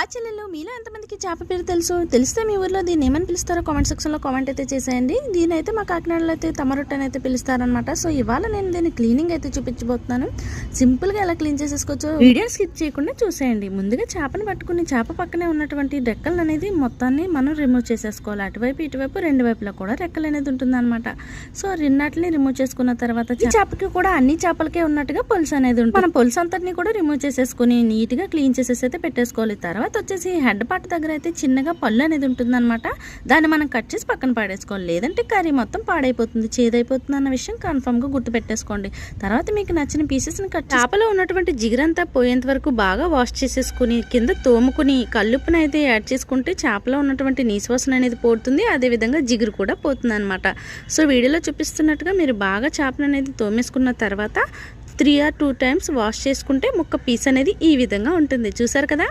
Hi చెల్లెలు, మీలో ఎంతమందికి చేప పేరు తెలిస్తే మీ ఊర్లో దీన్ని ఏమని పిలుస్తారో కామెంట్ సెక్షన్లో కామెంట్ అయితే చేసేయండి. దీని అయితే మా కాకినాడలో అయితే తమరొట్టె అని అయితే పిలుస్తారనమాట. సో ఇవాళ నేను దీన్ని క్లీనింగ్ అయితే చూపించబోతున్నాను. సింపుల్గా ఎలా క్లీన్ చేసేసుకోవచ్చు వీడియో స్కిప్ చేయకుండా చూసేయండి. ముందుగా చేపని పట్టుకుని చేప పక్కనే ఉన్నటువంటి రెక్కలు అనేది మొత్తాన్ని మనం రిమూవ్ చేసేసుకోవాలి. అటువైపు ఇటువైపు రెండు వైపులా కూడా రెక్కలు అనేది ఉంటుంది అనమాట. సో రెండాటిని రిమూవ్ చేసుకున్న తర్వాత ఈ చేపకి కూడా అన్ని చేపలకే ఉన్నట్టుగా పొలుసు అనేది ఉంటుంది. మనం పొలుసు అంతటిని కూడా రిమూవ్ చేసేసుకుని నీట్గా క్లీన్ చేసేసి అయితే పెట్టేసుకోవాలి. తర్వాత వచ్చేసి హెడ్ పార్ట్ దగ్గర అయితే చిన్నగా పళ్ళు అనేది ఉంటుంది అనమాట. దాన్ని మనం కట్ చేసి పక్కన పాడేసుకోవాలి. లేదంటే కర్రీ మొత్తం పాడైపోతుంది, చేదైపోతుంది అన్న విషయం కన్ఫర్మ్ గా గుర్తు పెట్టేసుకోండి. తర్వాత మీకు నచ్చిన పీసెస్ ని కట్ చేపలో ఉన్నటువంటి జిగురంతా పోయేంత వరకు బాగా వాష్ చేసేసుకుని కింద తోముకుని కల్లుప్పుని అయితే యాడ్ చేసుకుంటే చేపలో ఉన్నటువంటి నీసువాసన అనేది పోతుంది. అదే విధంగా జిగురు కూడా పోతుంది అనమాట. సో వీడియోలో చూపిస్తున్నట్టుగా మీరు బాగా చేపను అనేది తోమేసుకున్న తర్వాత 3 or 2 times వాష్ చేసుకుంటే ముక్క పీస్ అనేది ఈ విధంగా ఉంటుంది. చూసారు కదా.